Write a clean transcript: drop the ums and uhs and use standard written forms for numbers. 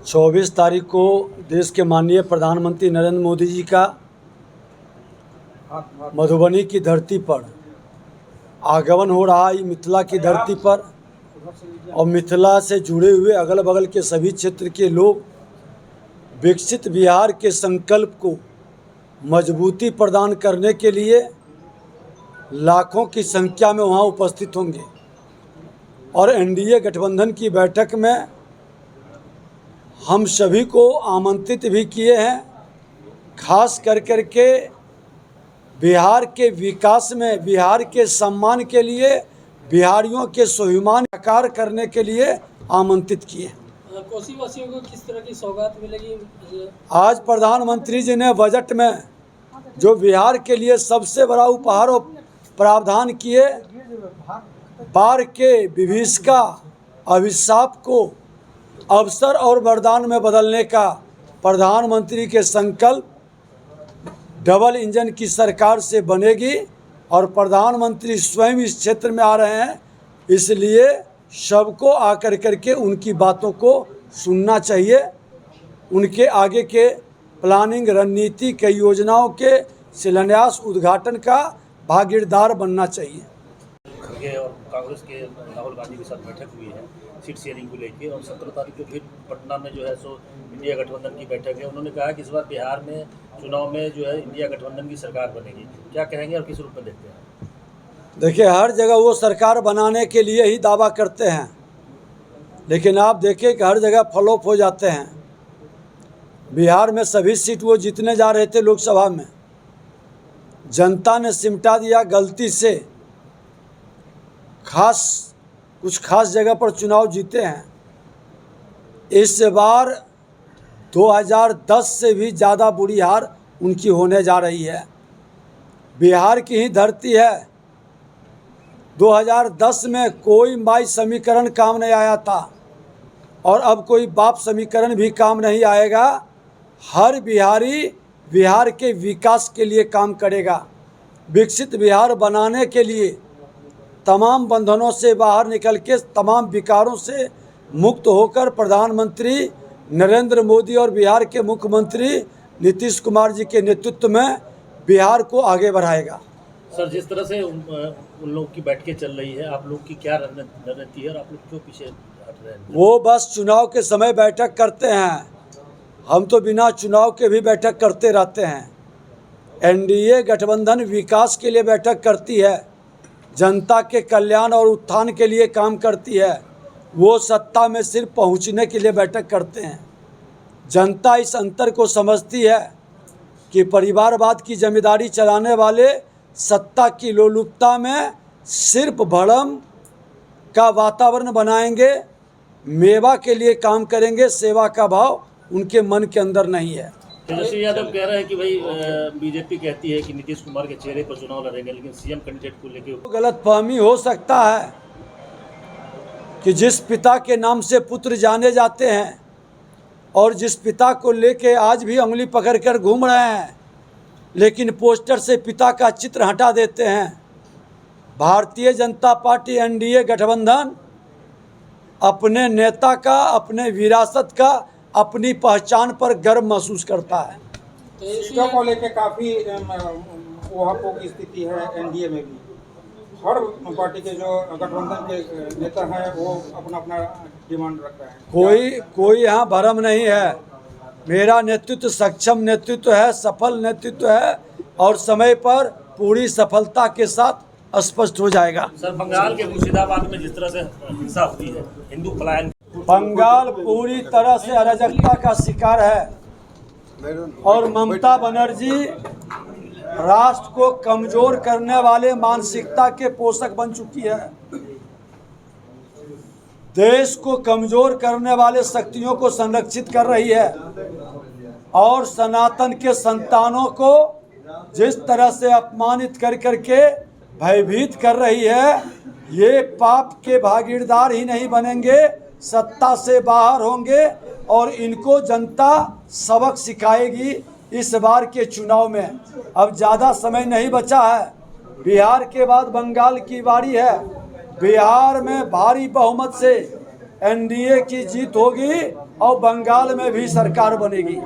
24 तारीख को देश के माननीय प्रधानमंत्री नरेंद्र मोदी जी का मधुबनी की धरती पर आगमन हो रहा है। मिथिला की धरती पर और मिथिला से जुड़े हुए अगल बगल के सभी क्षेत्र के लोग विकसित बिहार के संकल्प को मजबूती प्रदान करने के लिए लाखों की संख्या में वहां उपस्थित होंगे और एनडीए गठबंधन की बैठक में हम सभी को आमंत्रित भी किए हैं। खास कर के बिहार के विकास में, बिहार के सम्मान के लिए, बिहारियों के स्वाभिमान साकार करने के लिए आमंत्रित किए। कोसी वासियों को किस तरह की सौगात मिलेगी? आज प्रधानमंत्री जी ने बजट में जो बिहार के लिए सबसे बड़ा उपहार और प्रावधान किए, बाढ़ के विभीषिका अभिशाप को अवसर और वरदान में बदलने का प्रधानमंत्री के संकल्प डबल इंजन की सरकार से बनेगी और प्रधानमंत्री स्वयं इस क्षेत्र में आ रहे हैं, इसलिए सबको आकर करके उनकी बातों को सुनना चाहिए। उनके आगे के प्लानिंग, रणनीति के योजनाओं के शिलान्यास, उद्घाटन का भागीदार बनना चाहिए। और कांग्रेस के राहुल गांधी के साथ बैठक हुई है सीट शेयरिंग को लेकर, और 17 तारीख को फिर पटना में जो है सो इंडिया गठबंधन की बैठक है। उन्होंने कहा कि इस बार बिहार में चुनाव में जो है इंडिया गठबंधन की सरकार बनेगी। क्या कहेंगे और किस रूप में देखते हैं? देखिए, हर जगह वो सरकार बनाने के लिए ही दावा करते हैं, लेकिन आप देखें कि हर जगह फ्लॉप हो जाते हैं। बिहार में सभी सीट वो जीतने जा रहे थे लोकसभा में, जनता ने सिमटा दिया गलती से। कुछ खास जगह पर चुनाव जीते हैं। इस बार 2010 से भी ज़्यादा बुरी हार उनकी होने जा रही है। बिहार की ही धरती है। 2010 में कोई माई समीकरण काम नहीं आया था और अब कोई बाप समीकरण भी काम नहीं आएगा। हर बिहारी बिहार के विकास के लिए काम करेगा। विकसित बिहार बनाने के लिए तमाम बंधनों से बाहर निकल के, तमाम विकारों से मुक्त होकर प्रधानमंत्री नरेंद्र मोदी और बिहार के मुख्यमंत्री नीतीश कुमार जी के नेतृत्व में बिहार को आगे बढ़ाएगा। सर, जिस तरह से उन लोगों की बैठकें चल रही है, आप लोग की क्या रणनीति है और आप लोग क्यों पीछे हट रहे हैं? वो बस चुनाव के समय बैठक करते हैं। हम तो बिना चुनाव के भी बैठक करते रहते हैं। एनडीए गठबंधन विकास के लिए बैठक करती है, जनता के कल्याण और उत्थान के लिए काम करती है। वो सत्ता में सिर्फ पहुंचने के लिए बैठक करते हैं। जनता इस अंतर को समझती है कि परिवारवाद की जिम्मेदारी चलाने वाले सत्ता की लोलुपता में सिर्फ भड़म का वातावरण बनाएंगे, मेवा के लिए काम करेंगे, सेवा का भाव उनके मन के अंदर नहीं है। तेजस्वी यादव कह रहे हैं कि भाई बीजेपी कहती है कि नीतीश कुमार के चेहरे पर चुनाव लड़ेंगे, लेकिन सीएम कैंडिडेट को लेकर गलतफहमी हो सकता है कि जिस पिता के नाम से पुत्र जाने जाते हैं और जिस पिता को लेके आज भी उंगली पकड़कर घूम रहे हैं, लेकिन पोस्टर से पिता का चित्र हटा देते हैं। भारतीय जनता पार्टी एनडीए गठबंधन अपने नेता का, अपने विरासत का, अपनी पहचान पर गर्व महसूस करता है। सीटों को लेकर काफ़ी वहां की स्थिति है एनडीए में भी। हर पार्टी के जो गठबंधन के नेता हैं वो अपना अपना डिमांड रख रहे हैं। कोई यहाँ भरम नहीं है। मेरा नेतृत्व सक्षम नेतृत्व है, सफल नेतृत्व है और समय पर पूरी सफलता के साथ स्पष्ट हो जाएगा। सर, बंगाल के मुर्शिदाबाद में जिस तरह से हिंसा होती है, हिंदू पलायन, बंगाल पूरी तरह से अराजकता का शिकार है और ममता बनर्जी राष्ट्र को कमजोर करने वाले मानसिकता के पोषक बन चुकी है। देश को कमजोर करने वाले शक्तियों को संरक्षित कर रही है और सनातन के संतानों को जिस तरह से अपमानित कर करके भयभीत कर रही है, ये पाप के भागीदार ही नहीं बनेंगे, सत्ता से बाहर होंगे और इनको जनता सबक सिखाएगी इस बार के चुनाव में। अब ज़्यादा समय नहीं बचा है। बिहार के बाद बंगाल की बारी है। बिहार में भारी बहुमत से एनडीए की जीत होगी और बंगाल में भी सरकार बनेगी।